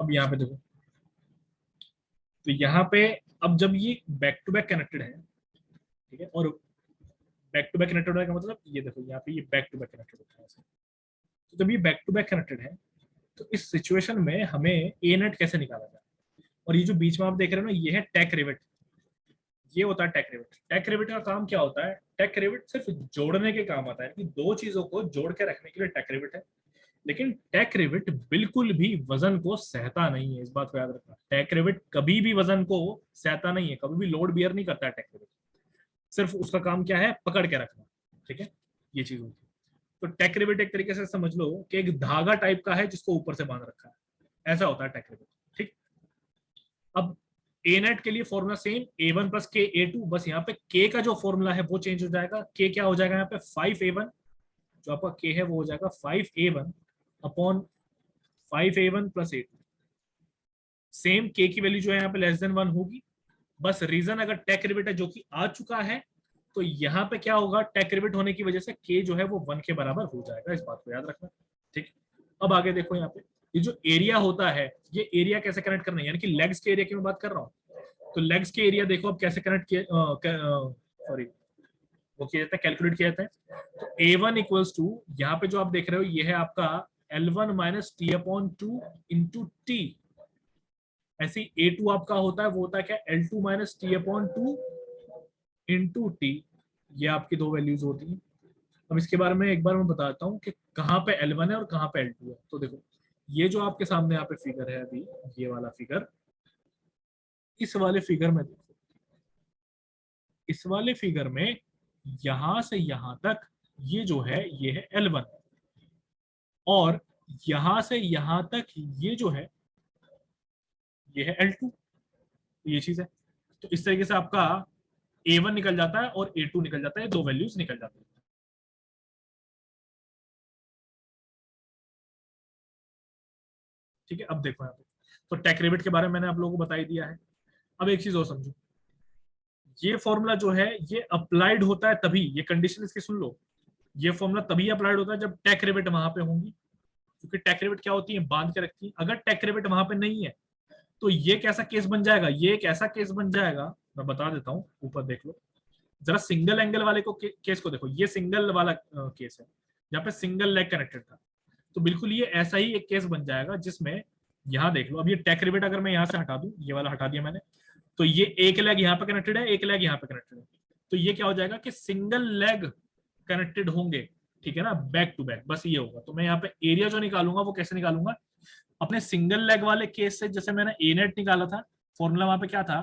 अब यहाँ पे देखो, तो यहाँ पे अब जब ये बैक टू बैक कनेक्टेड है, ठीक है, और बैक टू बैक कनेक्टेड होने का मतलब ये देखो यहाँ पे ये बैक टू बैक कनेक्टेड होता है ऐसे। तो जब ये बैक टू बैक कनेक्टेड है तो इस सिचुएशन में हमें ए नेट कैसे निकाला जाए। और ये जो बीच में आप देख रहे हो ना, ये है टेक रिविट, ये होता है टेक रिविट। टेक रिविट का काम क्या होता है, टेक रिविट सिर्फ जोड़ने के काम आता है कि दो चीजों को जोड़ के रखने के लिए टेक रिविट है। लेकिन टेक रिविट बिल्कुल भी वजन को सहता नहीं है, इस बात को याद रखना। टेक रिविट कभी भी वजन को सहता नहीं है, कभी भी लोड बियर नहीं करता है टेक रिविट। सिर्फ उसका काम क्या है, पकड़ के रखना, ठीक है, ये चीज होती है। तो टेक रिविट एक तरीके से समझ लो कि एक धागा टाइप का है जिसको ऊपर से बांध रखा है, ऐसा होता है टेक रिविट, ठीक। अब ए नेट के लिए फॉर्मूला सेम, A1 प्लस के A2, बस यहाँ पे के का जो फॉर्मूला है वो चेंज हो जाएगा। के क्या हो जाएगा यहाँ पे 5A1, जो आपका के है वो हो जाएगा 5A1 upon 5A1 plus A2। Same के की वैल्यू जो है यहाँ पे लेस देन 1 होगी। बस रीजन अगर टेक रिविट है जो कि आ चुका है, तो यहाँ पे क्या होगा, टेक रिविट होने की वजह से के जो है वो 1 के बराबर हो जाएगा, इस बात को याद रखना, ठीक। अब आगे देखो यहाँ पे ये जो एरिया होता है, ये एरिया कैसे कनेक्ट करना है, यानी कि लेग्स के एरिया की मैं बात कर रहा हूँ। तो लेग्स के एरिया देखो अब कैसे कनेक्ट किया, सॉरी वो किया जाता है, कैलकुलेट किया जाता है। तो A1 इक्वल्स टू, यहाँ पे जो आप देख रहे हो ये है आपका L1 minus T upon two into T. ऐसे ही A2 आपका होता है, वो होता है क्या, L2 minus T upon two into T. ये आपकी दो वैल्यूज होती हैं। अब इसके बारे में एक बार मैं बताता हूँ कि कहाँ पे L1 है और कहाँ पे L2 है। तो देखो ये जो आपके सामने यहाँ पे फिगर है अभी, ये वाला फिगर, इस वाले फिगर में देखो, इस वाले फिगर में यहां से यहां तक ये जो है ये है L1, और यहां से यहां तक ये जो है ये है L2, ये चीज है। तो इस तरीके से आपका A1 निकल जाता है और A2 निकल जाता है, दो वैल्यूज निकल जाती है, ठीक है। अब देखो यहाँ पे तो टेक रिविट के बारे में मैंने आप लोगों को बता ही दिया है। अब एक चीज और समझो, ये फॉर्मूला जो है ये अप्लाइड होता है तभी, ये कंडीशन इसकी सुन लो, ये फॉर्मूला तभी अप्लाइड होता है जब टेक रिविट वहां पे होंगी। क्योंकि टेक रिविट क्या होती है, बांध के रखती है। अगर टेक रिविट वहां पे नहीं है तो ये कैसा केस बन जाएगा, ये एक ऐसा केस बन जाएगा, मैं बता देता हूँ, ऊपर देख लो जरा, सिंगल एंगल वाले को केस को देखो, ये सिंगल वाला केस है जहाँ पे सिंगल लेग कनेक्टेड था। तो बिल्कुल ये ऐसा ही एक केस बन जाएगा जिसमें, यहाँ देख लो, अब ये टेक रिविट अगर मैं यहाँ से हटा दूं, ये वाला हटा दिया मैंने, तो ये एक लेग यहाँ पे कनेक्टेड है, एक लेग यहाँ पे कनेक्टेड है। तो ये क्या हो जाएगा कि सिंगल लेग कनेक्टेड होंगे, ठीक है ना, बैक टू बैक, बस ये होगा। तो मैं यहाँ पे एरिया जो निकालूंगा वो कैसे निकालूंगा, अपने सिंगल लेग वाले केस से, जैसे मैंने ए नेट निकाला था, फॉर्मूला वहां पे क्या था,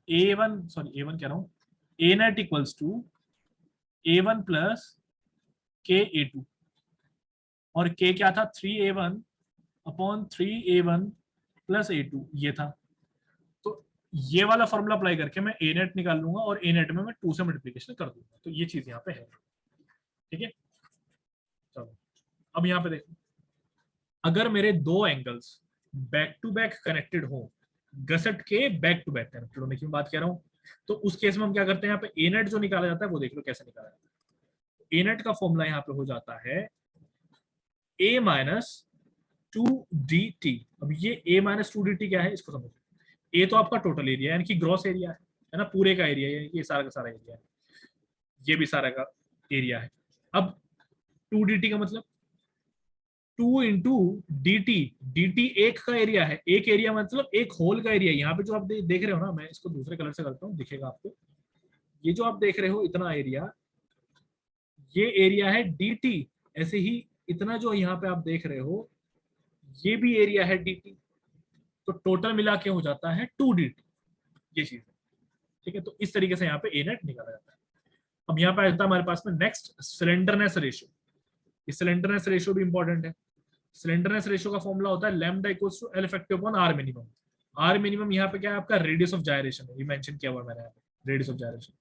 A1, सॉरी A1 कह रहा हूँ, A net equals to A1 plus के A2, और के क्या था 3A1 upon 3A1 plus A2, ये था। तो ये वाला फॉर्मूला अप्लाई करके मैं ए नेट निकाल लूंगा और ए नेट में मैं 2 से मल्टीप्लीकेशन कर दूंगा। तो ये चीज यहाँ पे है, ठीक है। चलो अब यहाँ पे देखो, अगर मेरे दो angles back to back connected हो, गसट के बैक टू बैक कनेक्टेड होने की बात कर रहा हूँ, तो उस केस में हम क्या करते हैं, यहाँ पे ए नेट जो निकाला जाता है वो देख लो कैसे निकाला जाता है। ए नेट का फॉर्मूला यहाँ पे हो जाता है ए माइनस टू डी टी। अब ये ए माइनस टू डी टी क्या है, इसको समझो। ए तो आपका टोटल एरिया यानी कि ग्रॉस एरिया है ना, पूरे का एरिया, यानी कि ये सारा का सारा एरिया है, ये भी सारा का एरिया है। अब टू डी टी का मतलब 2 into D T, D T एक का एरिया है, एक एरिया मतलब एक होल का एरिया। यहाँ पे जो आप देख रहे हो ना, मैं इसको दूसरे कलर से करता हूँ, दिखेगा आपको, ये जो आप देख रहे हो इतना एरिया, ये एरिया है डी टी। ऐसे ही इतना जो यहाँ पे आप देख रहे हो ये भी एरिया है डी टी। तो टोटल मिला के हो जाता है 2 dt, ये चीज है, ठीक है। तो इस तरीके से यहाँ पे ए नेट निकाला जाता है। अब यहाँ पे आता है हमारे पास में नेक्स्ट सिलेंडरनेस रेशियो। इस सिलेंडरनेस रेशियो भी इंपॉर्टेंट है। सिलेंडरनेस रेशियो का फॉर्मूला होता है lambda equals to L effective upon R minimum. R minimum यहाँ पे क्या है आपका, रेडियस ऑफ जायरेशन है, ये मेंशन किया हुआ है मैंने यहाँ पे, रेडियस ऑफ जायरेशन।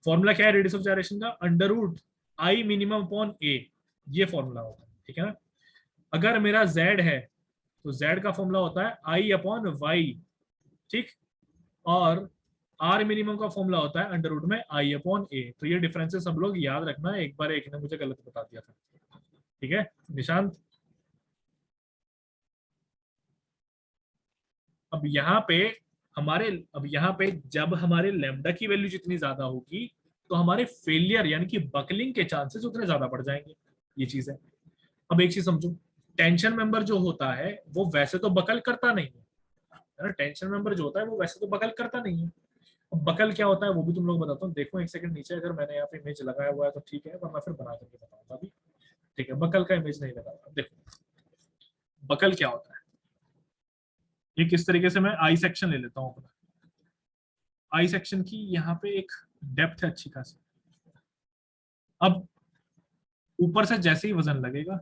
फॉर्मूला क्या है रेडियस ऑफ जायरेशन का, under root I minimum upon A, ये फॉर्मूला होता है, ठीक है ना। अगर मेरा जेड है तो जेड का फॉर्मूला होता है आई अपॉन वाई, ठीक। और आर मिनिमम का फॉर्मूला होता है अंडर रूट में आई अपॉन ए। तो ये डिफरेंसेस सब लोग याद रखना है, एक बार एक ने मुझे गलत बता दिया था, ठीक है निशांत। अब यहाँ पे अब यहाँ पे जब हमारे लैम्डा की वैल्यू जितनी ज्यादा होगी तो हमारे फेलियर यानी कि बकलिंग के चांसेस उतने ज्यादा बढ़ जाएंगे। ये चीज है। अब एक चीज समझो, टेंशन मेंबर जो होता है वो वैसे तो बकल करता नहीं है ना। टेंशन मेंबर जो होता है वो वैसे तो बकल करता नहीं है। अब बकल क्या होता है वो भी तुम लोग बताता हूँ। देखो एक सेकंड नीचे, अगर मैंने यहाँ पे इमेज लगाया हुआ है तो ठीक है, वरना फिर बना करके बताऊंगा अभी। ठीक है, बकल का इमेज नहीं लगा। देखो बकल क्या होता है, ये किस तरीके से, मैं आई सेक्शन ले लेता हूँ अपना। आई सेक्शन की यहाँ पे एक डेप्थ है अच्छी खासी। अब ऊपर से जैसे ही वजन लगेगा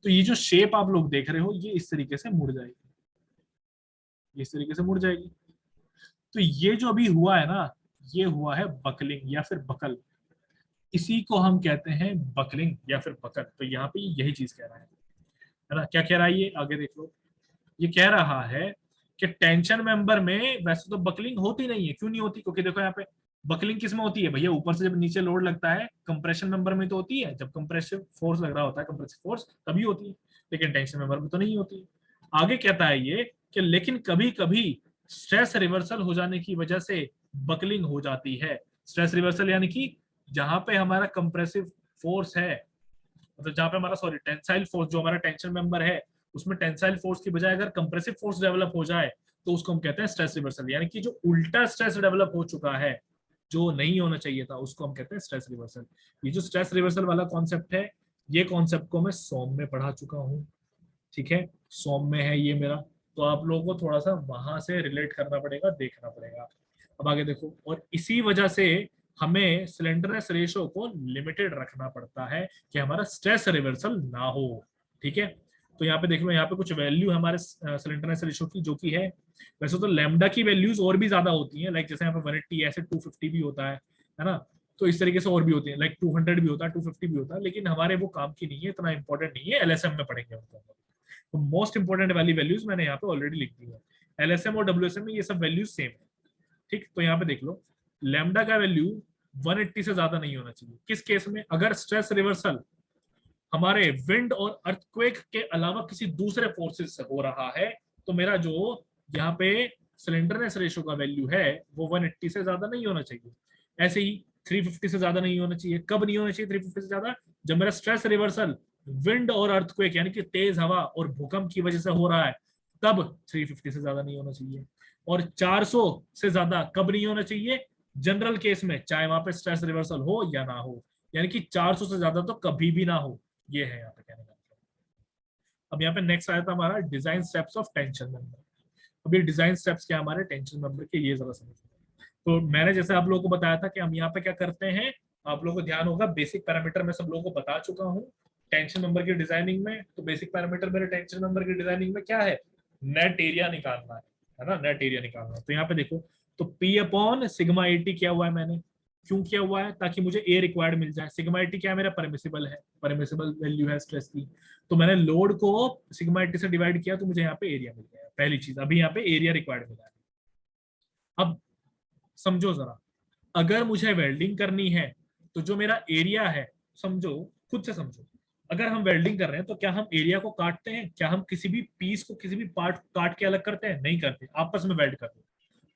तो ये जो शेप आप लोग देख रहे हो ये इस तरीके से मुड़ जाएगी, इस तरीके से मुड़ जाएगी। तो ये जो अभी हुआ है ना, ये हुआ है बकलिंग या फिर बकल। इसी को हम कहते हैं बकलिंग या फिर बकल। तो यहाँ पे यही चीज कह रहा है ना। क्या कह रहा है ये, आगे देख लो। ये कह रहा है कि टेंशन मेंबर में वैसे तो बकलिंग होती नहीं है। क्यों नहीं होती? क्योंकि देखो यहाँ पे बकलिंग किस में होती है भैया, ऊपर से जब नीचे लोड लगता है कंप्रेशन मेंबर में तो होती है, जब कंप्रेसिव फोर्स लग रहा होता है, कंप्रेसिव फोर्स तभी होती है, लेकिन टेंशन मेंबर में तो नहीं होती है। आगे कहता है ये कि लेकिन कभी कभी स्ट्रेस रिवर्सल हो जाने की वजह से बकलिंग हो जाती है। स्ट्रेस रिवर्सल यानी कि जहां पे हमारा कंप्रेसिव फोर्स है, मतलब जहां पे हमारा सॉरी टेंसाइल फोर्स, जो हमारा टेंशन मेंबर है उसमें टेंसाइल फोर्स की बजाय अगर कंप्रेसिव फोर्स डेवलप हो जाए तो उसको हम कहते हैं स्ट्रेस रिवर्सल। यानी कि जो उल्टा स्ट्रेस डेवलप हो चुका है, जो नहीं होना चाहिए था, उसको हम कहते हैं स्ट्रेस रिवर्सल। ये जो स्ट्रेस रिवर्सल वाला कॉन्सेप्ट है, ये कॉन्सेप्ट को मैं सोम में पढ़ा चुका हूँ। ठीक है, सोम में है ये मेरा। तो आप लोगों को थोड़ा सा वहां से रिलेट करना पड़ेगा, देखना पड़ेगा। अब आगे देखो, और इसी वजह से हमें सिलेंडरनेस रेशो को लिमिटेड रखना पड़ता है कि हमारा स्ट्रेस रिवर्सल ना हो। ठीक है, तो यहाँ पे देख लो, यहाँ पे कुछ वैल्यू है हमारे सिलेंडरनेस रेशो की, जो की है वैसे तो लैम्डा की वैल्यूज और भी ज्यादा होती हैं। लाइक जैसे यहाँ पे 180 ऐसे 250 भी होता है ना। तो इस तरीके से और भी होती है, लाइक 200 भी होता है, 250 भी होता है, लेकिन हमारे वो काम की नहीं है, इतना इंपॉर्टेंट नहीं है। एलएसएम में पढ़ेंगे उनको। तो मोस्ट इंपोर्टेंट वाली वैल्यूज मैंने यहाँ पे ऑलरेडी लिख दी है। एलएसएम और डब्ल्यूएसएम में ये सब वैल्यूज सेम है। ठीक, तो यहाँ पे देख लो, लैम्डा का वैल्यू 180 से ज्यादा नहीं होना चाहिए। किस केस में? अगर स्ट्रेस रिवर्सल हमारे विंड और अर्थक्वेक के अलावा किसी दूसरे फोर्सेस से हो रहा है, तो मेरा जो यहाँ पे सिलेंडरनेस रेशो का वैल्यू है वो 180 से ज्यादा नहीं होना चाहिए। ऐसे ही 350 से ज्यादा नहीं होना चाहिए। कब नहीं होना चाहिए 350 से ज्यादा? जब मेरा स्ट्रेस रिवर्सल विंड और अर्थक्वेक यानी कि तेज हवा और भूकंप की वजह से हो रहा है, तब 350 से ज्यादा नहीं होना चाहिए। और 400 से ज्यादा कब नहीं होना चाहिए? जनरल केस में, चाहे वहां पे स्ट्रेस रिवर्सल हो या ना हो, यानी कि 400 से ज्यादा तो कभी भी ना हो। ये है यहाँ पे कहने का मतलब। अब यहाँ पे नेक्स्ट आया था हमारा design steps of tension member. अब ये डिजाइन स्टेप्स क्या हमारे टेंशन मेंबर के, ये जरा समझो। तो मैंने जैसे आप लोगों को बताया था कि हम यहाँ पे क्या करते हैं, आप लोगों को ध्यान होगा बेसिक पैरामीटर मैं सब लोगों को बता चुका हूँ टेंशन मेंबर की डिजाइनिंग में। तो बेसिक पैरामीटर मेरे टेंशन मेंबर की डिजाइनिंग में क्या है? नेट एरिया निकालना है ना, नेट एरिया निकालना है। तो यहाँ पे देखो, तो P अपॉन सिग्मा 80 किया हुआ है मैंने। क्यों किया हुआ है? ताकि मुझे ए रिक्वायर्ड मिल जाए। सिग्मा 80 क्या है मेरा? परमिसिबल है, परमिसिबल वैल्यू है स्ट्रेस की। तो मैंने लोड को सिग्मा 80 से डिवाइड किया तो मुझे यहाँ पे एरिया मिल गया। पहली चीज, अभी यहाँ पे एरिया रिक्वायर्ड मिला है। अब समझो जरा, अगर मुझे वेल्डिंग करनी है तो जो मेरा एरिया है, समझो, खुद से समझो, अगर हम वेल्डिंग कर रहे हैं तो क्या हम एरिया को काटते हैं? क्या हम किसी भी पीस को, किसी भी पार्ट काट के अलग करते हैं? नहीं करते, आपस में वेल्ड करते हैं।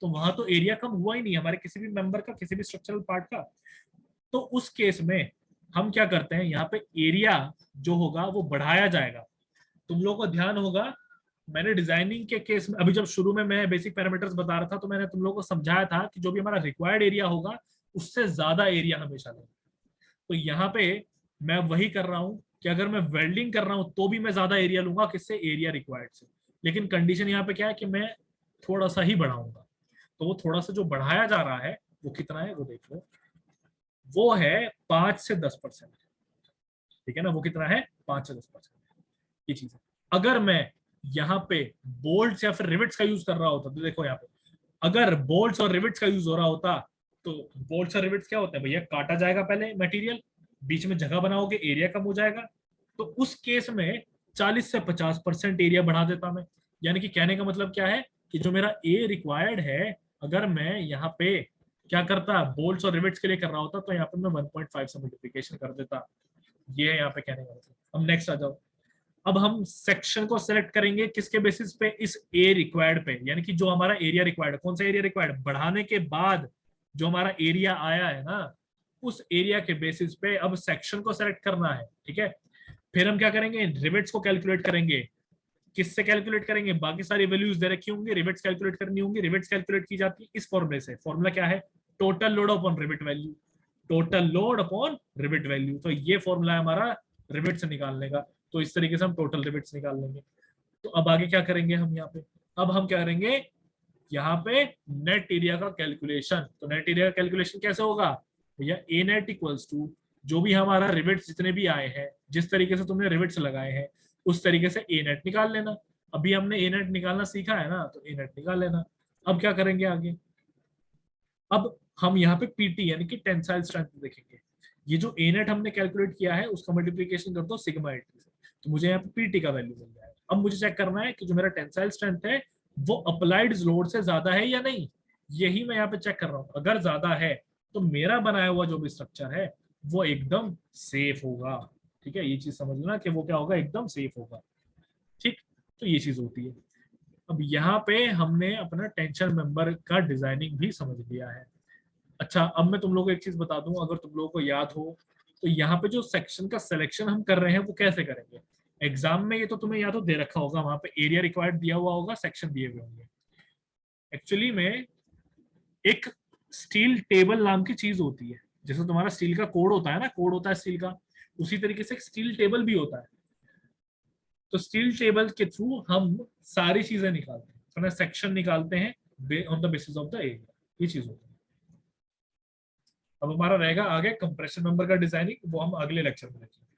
तो वहां तो एरिया कम हुआ ही नहीं हमारे किसी भी मेंबर का, किसी भी स्ट्रक्चरल पार्ट का। तो उस केस में हम क्या करते हैं, यहाँ पे एरिया जो होगा वो बढ़ाया जाएगा। तुम लोगों को ध्यान होगा, मैंने डिजाइनिंग के केस में अभी जब शुरू में मैं बेसिक पैरामीटर्स बता रहा था तो मैंने तुम लोगों को समझाया था कि जो भी हमारा रिक्वायर्ड एरिया होगा उससे ज्यादा एरिया हमेशा लें। तो यहाँ पे मैं वही कर रहा हूँ कि अगर मैं वेल्डिंग कर रहा हूँ तो भी मैं ज्यादा एरिया लूंगा, किससे? एरिया रिक्वायर्ड से। लेकिन कंडीशन यहाँ पे क्या है कि मैं थोड़ा सा ही बढ़ाऊंगा। तो वो थोड़ा सा जो बढ़ाया जा रहा है वो कितना है वो देख लो, वो है 5 से 10%। ठीक है ना, वो कितना है? 5 से 10%। ये चीज है। अगर मैं यहाँ पे बोल्ट्स या फिर रिविट्स का यूज कर रहा होता तो देखो यहाँ पे, अगर बोल्ट्स और रिविट्स का यूज हो रहा होता तो बोल्ट्स और रिविट्स क्या होते हैं भैया? काटा जाएगा पहले मटेरियल, बीच में जगह बनाओगे, एरिया कम हो जाएगा। तो उस केस में 40 से 50% एरिया बढ़ा देता मैं। यानी कि कहने का मतलब क्या है कि जो मेरा ए रिक्वायर्ड है, अगर मैं यहाँ पे क्या करता, बोल्ट्स और रिविट्स के लिए कर रहा होता, तो यहाँ पे मैं 1.5 से मल्टीप्लीकेशन कर देता। ये है यहाँ पे कहने का मतलब। अब नेक्स्ट आ जाओ, अब हम सेक्शन को सेलेक्ट करेंगे किसके बेसिस पे, इस ए रिक्वायर्ड पे, यानी कि जो हमारा एरिया रिक्वायर्ड है, कौन सा एरिया रिक्वायर्ड, बढ़ाने के बाद जो हमारा एरिया आया है ना, उस एरिया के बेसिस पे अब सेक्शन को सेलेक्ट करना है। ठीक है, फिर हम क्या करेंगे, रिवेट्स को कैलकुलेट करेंगे। किससे कैलकुलेट करेंगे, बाकी सारी वैल्यूज दे रखी होंगी, रिवेट्स कैलकुलेट करनी होंगी। रिवेट्स कैलकुलेट की जाती है इस फॉर्मूले से। फॉर्मूला क्या है, total load upon rivet value, total load upon rivet value. तो ये फॉर्मूला है हमारा रिवेट से निकालने का। तो इस तरीके से हम टोटल रिवेट्स निकाल लेंगे। तो अब आगे क्या करेंगे हम यहाँ पे, अब हम क्या करेंगे यहाँ पे नेट एरिया का कैलकुलेशन। तो नेट एरिया का कैलकुलेशन कैसे होगा भैया, ए नेट इक्वल्स टू जो भी हमारा रिवेट्स जितने भी आए हैं, जिस तरीके से तुमने रिवेट्स लगाए हैं उस तरीके से ए नेट निकाल लेना। अभी हमने ए नेट निकालना सीखा है ना, तो ए नेट निकाल लेना। अब क्या करेंगे आगे, अब हम यहाँ पे पीटी यानी कि टेंसाइल स्ट्रेंथ देखेंगे। ये जो ए नेट हमने कैलकुलेट किया है उसका मल्टीप्लीकेशन कर दो सिग्मा एटी से, तो मुझे यहाँ पे पीटी का वैल्यू मिल जाएगा। अब मुझे चेक करना है कि जो मेरा टेंसाइल स्ट्रेंथ है वो अप्लाइड लोड से ज्यादा है या नहीं, यही मैं यहाँ पे चेक कर रहा हूँ। अगर ज्यादा है तो मेरा बनाया हुआ जो भी स्ट्रक्चर है वो एकदम सेफ होगा। ठीक है, ये चीज समझ लेना कि वो क्या होगा, एकदम सेफ होगा। ठीक, तो ये चीज होती है। अब यहाँ पे हमने अपना टेंशन मेंबर का डिजाइनिंग भी समझ लिया है। अच्छा, अब मैं तुम लोगों को एक चीज बता दूं, अगर तुम लोगों को याद हो तो यहाँ पे जो सेक्शन का सिलेक्शन हम कर रहे हैं वो कैसे करेंगे। एग्जाम में ये तो तुम्हें याद हो दे रखा होगा, वहां पे एरिया रिक्वायर्ड दिया हुआ होगा, सेक्शन दिए हुए होंगे। एक्चुअली में एक स्टील टेबल नाम की चीज होती है, जैसे तुम्हारा स्टील का कोड होता है ना, कोड होता है स्टील का, उसी तरीके से एक स्टील टेबल भी होता है। तो स्टील टेबल के थ्रू हम सारी चीजें निकालते हैं, अपना सेक्शन निकालते हैं on the basis of the area. ये चीज होती है। अब हमारा रहेगा आगे कंप्रेशन मेंबर का डिजाइनिंग, वो हम अगले लेक्चर में देखेंगे।